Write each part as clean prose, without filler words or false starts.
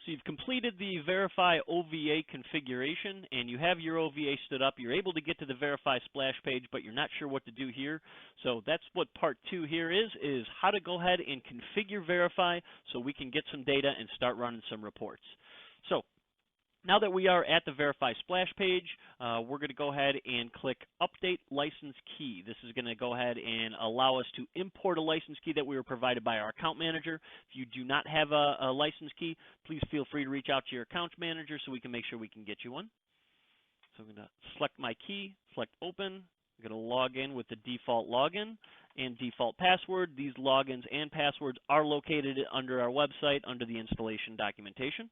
So you've completed the Variphy OVA configuration and you have your OVA stood up. You're able to get to the Variphy splash page, but you're not sure what to do here. So that's what part 2 here is how to go ahead and configure Variphy so we can get some data and start running some reports. So now that we are at the Variphy splash page, we're going to go ahead and click Update License Key. This is going to go ahead and allow us to import a license key that we were provided by our account manager. If you do not have a license key, please feel free to reach out to your account manager so we can make sure we can get you one. So I'm going to select my key, select Open. I'm going to log in with the default login and default password. These logins and passwords are located under our website under the installation documentation.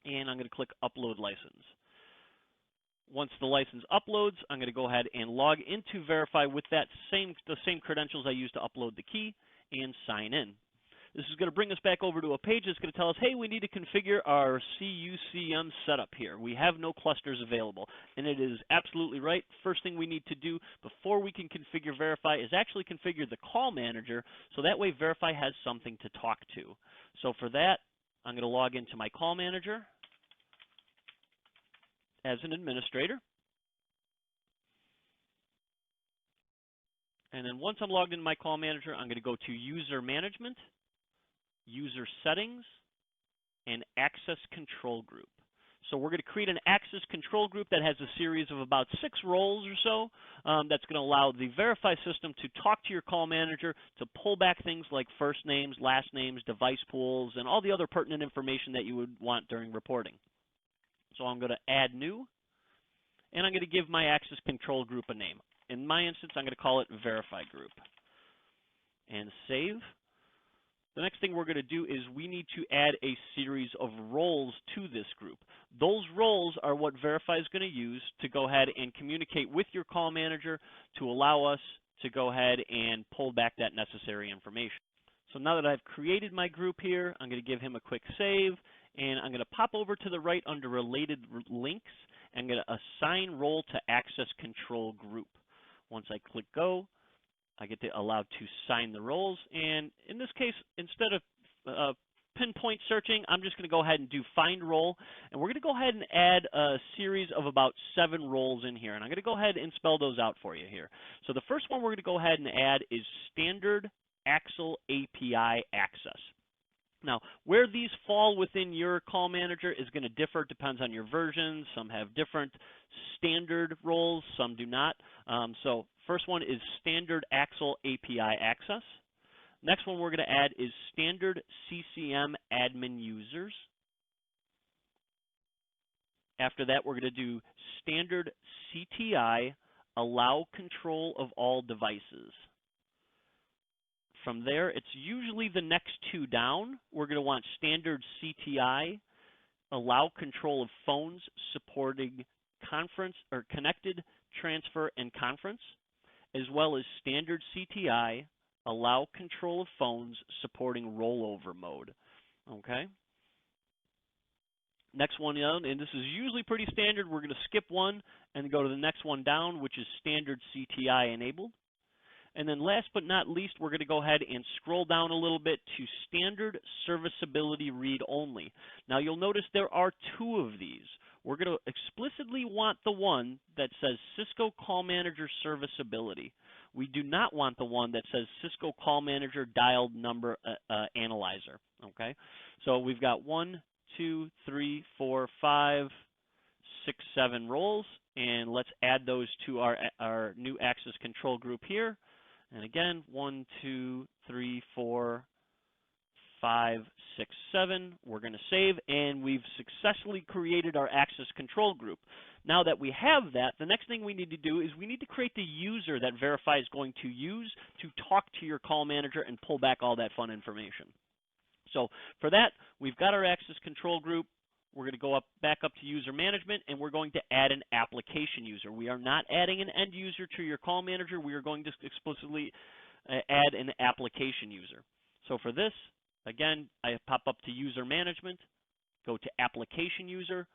And I'm going to click Upload License. Once the license uploads, I'm going to go ahead and log into Variphy with the same credentials I used to upload the key and sign in. This is going to bring us back over to a page that's going to tell us, hey, we need to configure our CUCM setup here. We have no clusters available. And it is absolutely right. First thing we need to do before we can configure Variphy is actually configure the call manager so that way Variphy has something to talk to. So for that, I'm going to log into my call manager as an administrator. And then once I'm logged into my call manager, I'm going to go to User Management, User Settings, and Access Control Group. So we're going to create an access control group that has a series of about 6 roles or so that's going to allow the Variphy system to talk to your call manager to pull back things like first names, last names, device pools, and all the other pertinent information that you would want during reporting. So I'm going to add new, and I'm going to give my access control group a name. In my instance, I'm going to call it Variphy Group. And save. The next thing we're going to do is we need to add a series of roles to this group. Those roles are what Variphy is going to use to go ahead and communicate with your call manager to allow us to go ahead and pull back that necessary information. So now that I've created my group here, I'm going to give him a quick save, and I'm going to pop over to the right under Related Links, and I'm going to assign role to Access Control Group. Once I click Go, I get to allow to sign the roles, and in this case, instead of pinpoint searching, I'm just going to go ahead and do Find Role, and we're going to go ahead and add a series of about 7 roles in here, and I'm going to go ahead and spell those out for you here. So the first one we're going to go ahead and add is Standard Axle API Access. Now, where these fall within your call manager is going to differ. It depends on your version. Some have different standard roles, some do not. So first one is Standard Axle API Access. Next one we're going to add is Standard CCM Admin Users. After that, we're going to do Standard CTI Allow Control of All Devices. From there, it's usually the next 2 down. We're going to want Standard CTI, Allow Control of Phones Supporting Conference or Connected, Transfer, and Conference, as well as Standard CTI, Allow Control of Phones Supporting Rollover Mode. Okay? Next one down, and this is usually pretty standard. We're going to skip one and go to the next one down, which is Standard CTI Enabled. And then last but not least, we're going to go ahead and scroll down a little bit to Standard Serviceability Read Only. Now you'll notice there are 2 of these. We're going to explicitly want the one that says Cisco Call Manager Serviceability. We do not want the one that says Cisco Call Manager Dialed Number Analyzer. Okay, so we've got 1, 2, 3, 4, 5, 6, 7 roles, and let's add those to our new access control group here. And again, 1, 2, 3, 4, 5, 6, 7. We're going to save, and we've successfully created our access control group. Now that we have that, the next thing we need to do is we need to create the user that Variphy is going to use to talk to your call manager and pull back all that fun information. So for that, we've got our access control group. We're going to go back up to user management, and we're going to add an application user. We are not adding an end user to your call manager. We are going to explicitly add an application user. So for this, again, I pop up to user management, go to application user,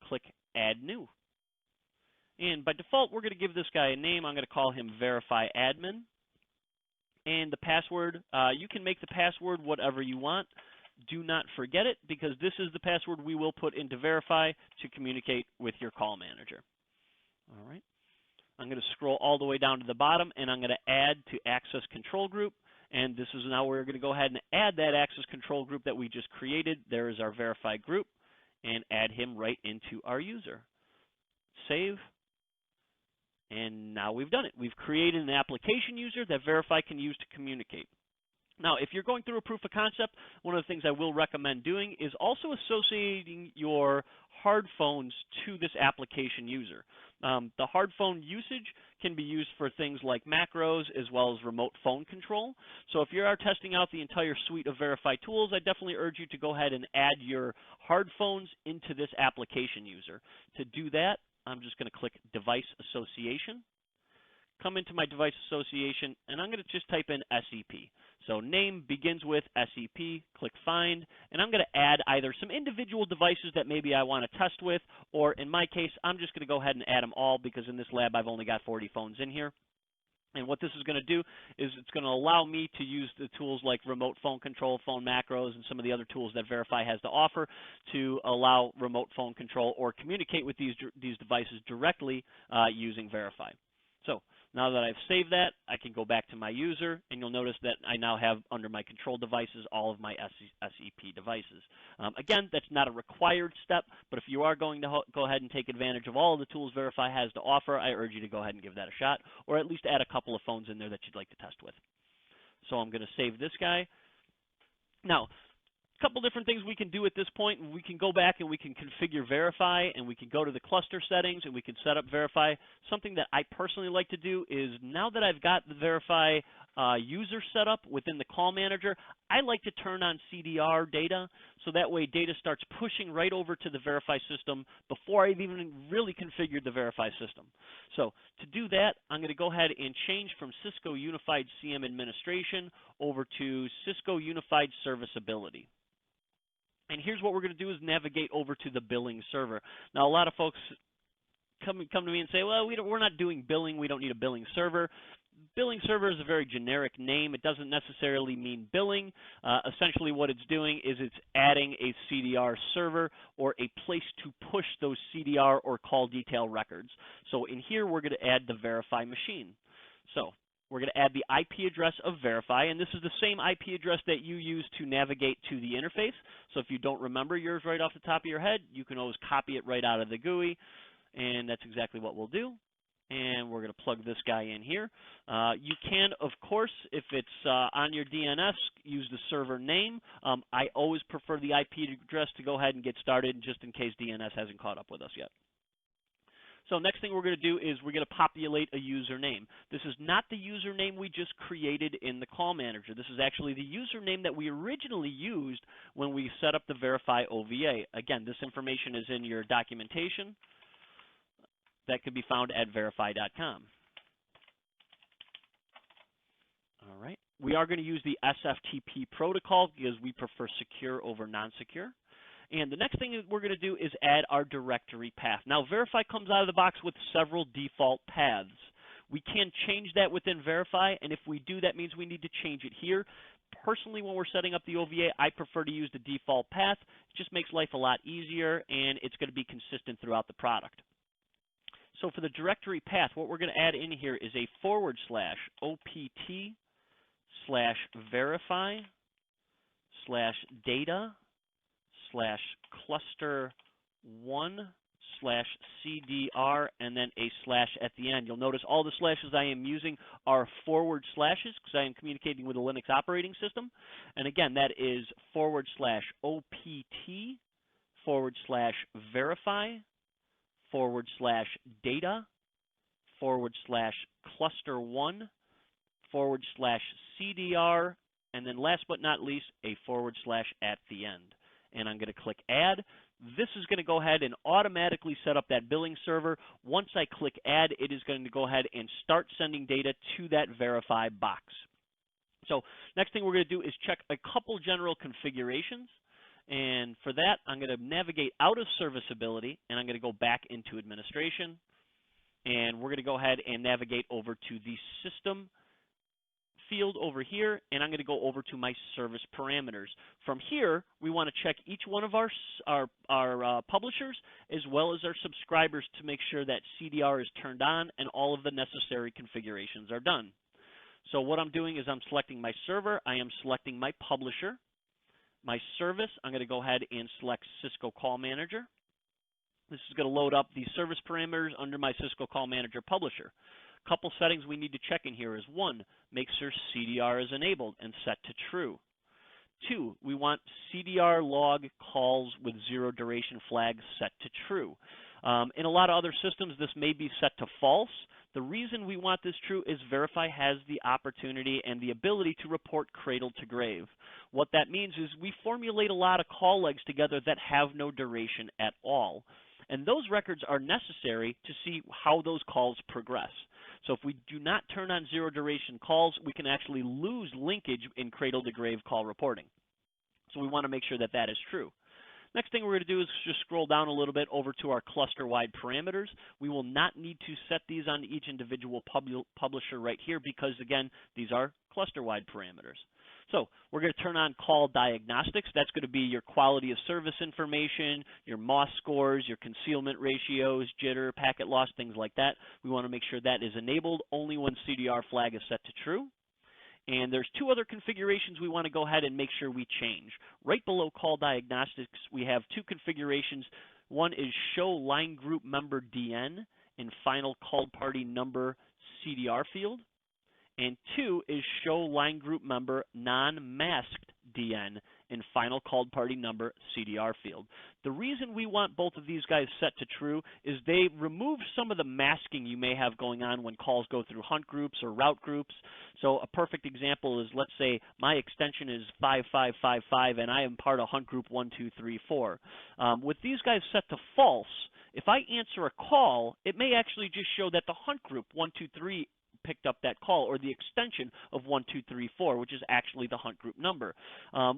click add new. And by default, we're going to give this guy a name. I'm going to call him Variphy Admin. And the password, you can make the password whatever you want. Do not forget it, because this is the password we will put into Variphy to communicate with your call manager. All right. I'm going to scroll all the way down to the bottom, and I'm going to add to access control group. And this is now we're going to go ahead and add that access control group that we just created. There is our verified group, and add him right into our user. Save. And now we've done it. We've created an application user that Variphy can use to communicate. Now, if you're going through a proof of concept, one of the things I will recommend doing is also associating your hard phones to this application user. The hard phone usage can be used for things like macros as well as remote phone control. So if you are testing out the entire suite of Variphy tools, I definitely urge you to go ahead and add your hard phones into this application user. To do that, I'm just going to click Device Association. Come into my device association, and I'm going to just type in SEP. So name begins with SEP, click Find, and I'm going to add either some individual devices that maybe I want to test with, or in my case, I'm just going to go ahead and add them all, because in this lab I've only got 40 phones in here. And what this is going to do is it's going to allow me to use the tools like remote phone control, phone macros, and some of the other tools that Variphy has to offer to allow remote phone control or communicate with these devices directly using Variphy. So now that I've saved that, I can go back to my user, and you'll notice that I now have under my control devices all of my SEP devices. Again, that's not a required step, but if you are going to go ahead and take advantage of all of the tools Variphy has to offer, I urge you to go ahead and give that a shot, or at least add a couple of phones in there that you'd like to test with. So I'm going to save this guy. Now, a couple different things we can do at this point. We can go back and we can configure Variphy, and we can go to the cluster settings and we can set up Variphy. Something that I personally like to do is, now that I've got the Variphy user set up within the call manager, I like to turn on CDR data, so that way data starts pushing right over to the Variphy system before I've even really configured the Variphy system. So to do that, I'm going to go ahead and change from Cisco Unified CM Administration over to Cisco Unified Serviceability. And here's what we're going to do is navigate over to the billing server. Now, a lot of folks come to me and say, well, we're not doing billing. We don't need a billing server. Billing server is a very generic name. It doesn't necessarily mean billing. Essentially what it's doing is it's adding a CDR server or a place to push those CDR or call detail records. So in here, we're going to add the Variphy machine. So we're going to add the IP address of Variphy, and this is the same IP address that you use to navigate to the interface. So if you don't remember yours right off the top of your head, you can always copy it right out of the GUI, and that's exactly what we'll do. And we're going to plug this guy in here. You can, of course, if it's on your DNS, use the server name. I always prefer the IP address to go ahead and get started, just in case DNS hasn't caught up with us yet. So next thing we're going to do is we're going to populate a username. This is not the username we just created in the call manager. This is actually the username that we originally used when we set up the Variphy OVA. Again, this information is in your documentation that can be found at variphy.com. All right. We are going to use the SFTP protocol because we prefer secure over non-secure. And the next thing that we're going to do is add our directory path. Now, Variphy comes out of the box with several default paths. We can change that within Variphy, and if we do, that means we need to change it here. Personally, when we're setting up the OVA, I prefer to use the default path. It just makes life a lot easier, and it's going to be consistent throughout the product. So for the directory path, what we're going to add in here is a /OPT/Variphy/data/cluster1/CDR and then a slash at the end. You'll notice all the slashes I am using are forward slashes because I am communicating with a Linux operating system. And again, that is /OPT/Variphy/data/cluster1/CDR and then last but not least, a / at the end. And I'm going to click Add. This is going to go ahead and automatically set up that billing server. Once I click Add, it is going to go ahead and start sending data to that Variphy box. So next thing we're going to do is check a couple general configurations. And for that, I'm going to navigate out of serviceability, and I'm going to go back into administration. And we're going to go ahead and navigate over to the system field over here, and I'm going to go over to my service parameters. From here, we want to check each one of our publishers as well as our subscribers to make sure that CDR is turned on and all of the necessary configurations are done. So what I'm doing is I'm selecting my server, I am selecting my publisher, my service, I'm going to go ahead and select Cisco Call Manager. This is going to load up the service parameters under my Cisco Call Manager publisher. Couple settings we need to check in here is 1, make sure CDR is enabled and set to true. 2, we want CDR log calls with 0 duration flags set to true. In a lot of other systems, this may be set to false. The reason we want this true is Variphy has the opportunity and the ability to report cradle to grave. What that means is we formulate a lot of call legs together that have no duration at all. And those records are necessary to see how those calls progress. So if we do not turn on 0 duration calls, we can actually lose linkage in cradle to grave call reporting. So we want to make sure that that is true. Next thing we're going to do is just scroll down a little bit over to our cluster-wide parameters. We will not need to set these on each individual publisher right here because, again, these are cluster-wide parameters. So we're going to turn on call diagnostics. That's going to be your quality of service information, your MOS scores, your concealment ratios, jitter, packet loss, things like that. We want to make sure that is enabled only when CDR flag is set to true. And there's 2 other configurations we want to go ahead and make sure we change. Right below call diagnostics, we have 2 configurations. One is show line group member DN in final called party number CDR field. And 2 is show line group member non-masked DN in final called party number CDR field. The reason we want both of these guys set to true is they remove some of the masking you may have going on when calls go through hunt groups or route groups. So a perfect example is, let's say my extension is 5555 and I am part of hunt group 1234. With these guys set to false, if I answer a call, it may actually just show that the hunt group 123 picked up that call, or the extension of 1234, which is actually the hunt group number.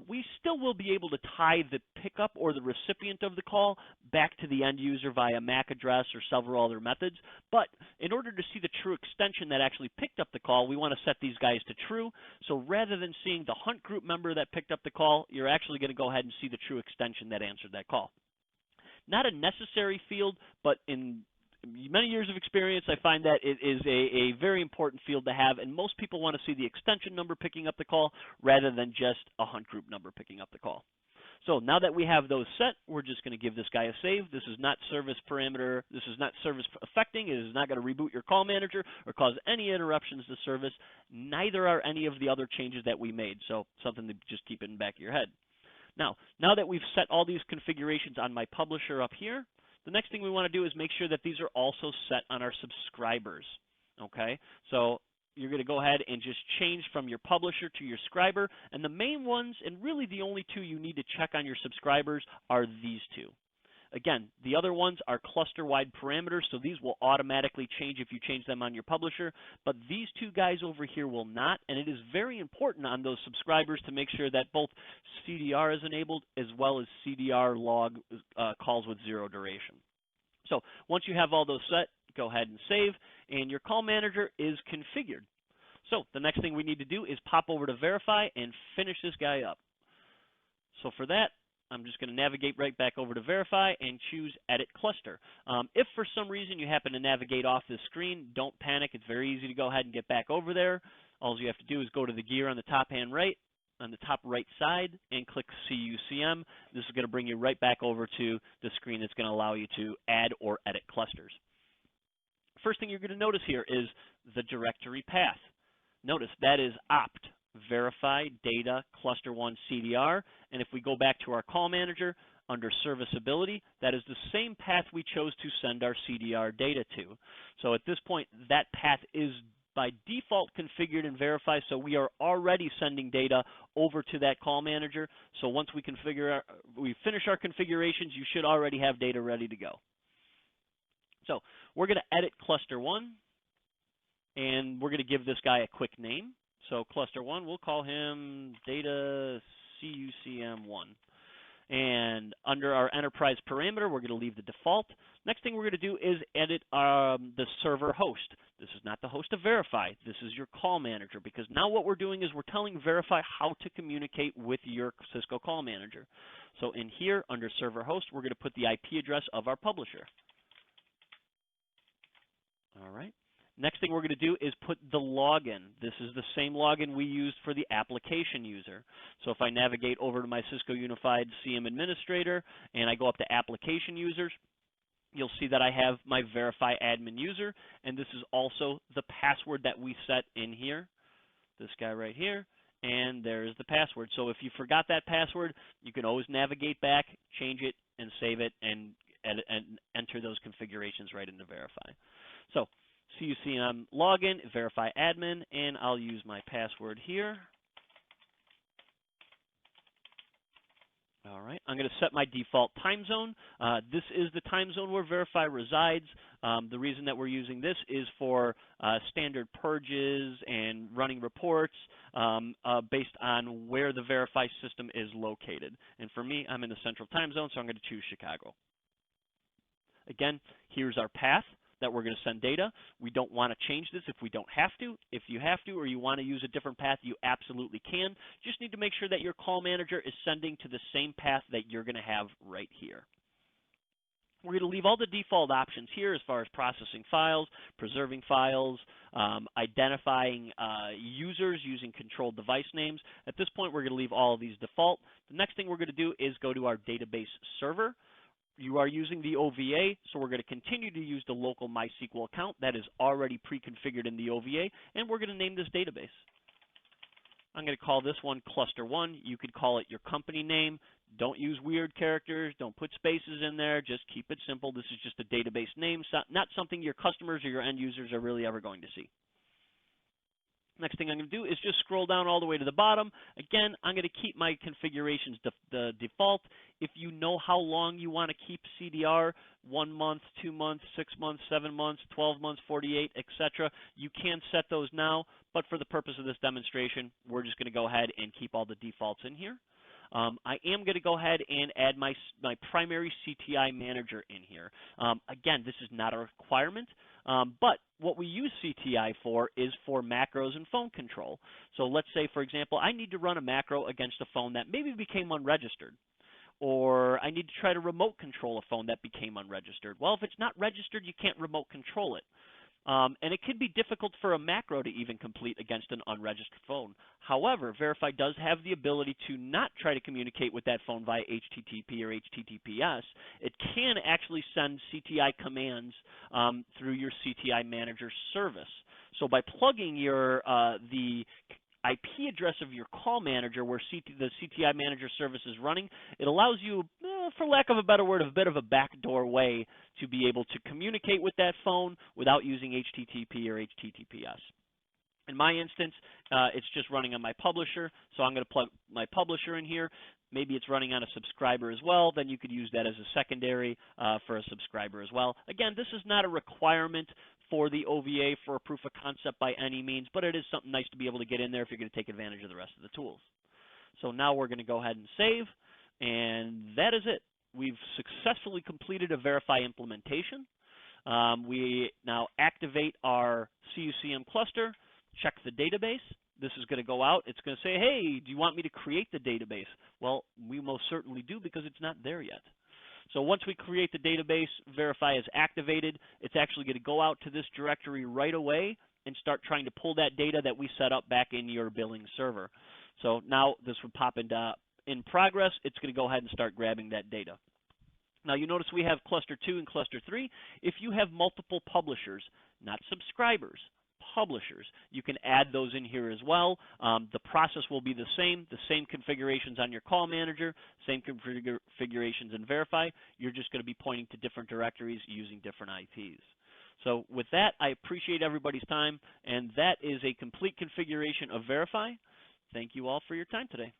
We still will be able to tie the pickup or the recipient of the call back to the end user via MAC address or several other methods, but in order to see the true extension that actually picked up the call, we want to set these guys to true. So rather than seeing the hunt group member that picked up the call, you're actually going to go ahead and see the true extension that answered that call. Not a necessary field, but in many years of experience, I find that it is a very important field to have, and most people want to see the extension number picking up the call rather than just a hunt group number picking up the call. So now that we have those set, we're just going to give this guy a save. This is not service parameter. This is not service affecting. It is not going to reboot your call manager or cause any interruptions to service. Neither are any of the other changes that we made, so something to just keep in the back of your head. Now that we've set all these configurations on my publisher up here, the next thing we want to do is make sure that these are also set on our subscribers, okay? So you're going to go ahead and just change from your publisher to your subscriber, and the main ones, and really the only 2 you need to check on your subscribers, are these 2. Again, the other ones are cluster-wide parameters, so these will automatically change if you change them on your publisher, but these 2 guys over here will not, and it is very important on those subscribers to make sure that both CDR is enabled as well as CDR log calls with 0 duration. So once you have all those set, go ahead and save, and your call manager is configured. So the next thing we need to do is pop over to Variphy and finish this guy up. So for that, I'm just going to navigate right back over to Variphy and choose Edit Cluster. If for some reason you happen to navigate off this screen, don't panic. It's very easy to go ahead and get back over there. All you have to do is go to the gear on the top right side, and click CUCM. This is going to bring you right back over to the screen that's going to allow you to add or edit clusters. First thing you're going to notice here is the directory path. Notice that is opt. Variphy data cluster 1 CDR, and if we go back to our call manager under serviceability, that is the same path we chose to send our CDR data to. So at this point, that path is by default configured in Variphy, so we are already sending data over to that call manager. So once we finish our configurations, you should already have data ready to go. So we're going to edit cluster 1, and we're going to give this guy a quick name. So cluster 1, we'll call him data CUCM1. And under our enterprise parameter, we're going to leave the default. Next thing we're going to do is edit the server host. This is not the host of Variphy. This is your call manager, because now what we're doing is we're telling Variphy how to communicate with your Cisco call manager. So in here, under server host, we're going to put the IP address of our publisher. All right. Next thing we're going to do is put the login. This is the same login we used for the application user. So if I navigate over to my Cisco Unified CM Administrator and I go up to application users, you'll see that I have my Variphy admin user, and this is also the password that we set in here. This guy right here, and there's the password. So if you forgot that password, you can always navigate back, change it, and save it, and enter those configurations right into Variphy. So CUCM login, Variphy admin, and I'll use my password here. All right, I'm going to set my default time zone. This is the time zone where Variphy resides. The reason that we're using this is for standard purges and running reports based on where the Variphy system is located. And for me, I'm in the central time zone, so I'm going to choose Chicago. Again, here's our path that we're going to send data. We don't want to change this if we don't have to. If you have to or you want to use a different path, you absolutely can. Just need to make sure that your call manager is sending to the same path that you're going to have right here. We're going to leave all the default options here as far as processing files, preserving files, identifying users using controlled device names. At this point, we're going to leave all of these default. The next thing we're going to do is go to our database server. You are using the OVA, so we're going to continue to use the local MySQL account that is already pre-configured in the OVA, and we're going to name this database. I'm going to call this one Cluster 1. You could call it your company name. Don't use weird characters. Don't put spaces in there. Just keep it simple. This is just a database name, not something your customers or your end users are really ever going to see. Next thing I'm going to do is just scroll down all the way to the bottom. Again, I'm going to keep my configurations the default. If you know how long you want to keep CDR, 1 month, 2 months, 6 months, 7 months, 12 months, 48, etc., you can set those now. But for the purpose of this demonstration, we're just going to go ahead and keep all the defaults in here. I am going to go ahead and add my primary CTI manager in here. Again, this is not a requirement, but what we use CTI for is for macros and phone control. So let's say, for example, I need to run a macro against a phone that maybe became unregistered, or I need to try to remote control a phone that became unregistered. Well, if it's not registered, you can't remote control it. And it can be difficult for a macro to even complete against an unregistered phone. However, Variphy does have the ability to not try to communicate with that phone via HTTP or HTTPS. It can actually send CTI commands through your CTI manager service. So by plugging your the IP address of your call manager where the CTI manager service is running, it allows you, for lack of a better word, a bit of a backdoor way to be able to communicate with that phone without using HTTP or HTTPS. In my instance, it's just running on my publisher, so I'm going to plug my publisher in here. Maybe it's running on a subscriber as well, then you could use that as a secondary for a subscriber as well. Again, this is not a requirement for the OVA for a proof of concept by any means, but it is something nice to be able to get in there if you're going to take advantage of the rest of the tools. So now we're going to go ahead and save, and that is it. We've successfully completed a Variphy implementation. We now activate our CUCM cluster, check the database. This is going to go out. It's going to say, hey, do you want me to create the database? Well, we most certainly do because it's not there yet. So once we create the database, Variphy is activated. It's actually going to go out to this directory right away and start trying to pull that data that we set up back in your billing server. So now this would pop into in progress. It's going to go ahead and start grabbing that data. Now you notice we have cluster 2 and cluster 3. If you have multiple publishers, not subscribers, publishers, you can add those in here as well. The process will be the same configurations on your call manager, same configurations in Variphy. You're just going to be pointing to different directories using different IPs. So with that, I appreciate everybody's time, and that is a complete configuration of Variphy. Thank you all for your time today.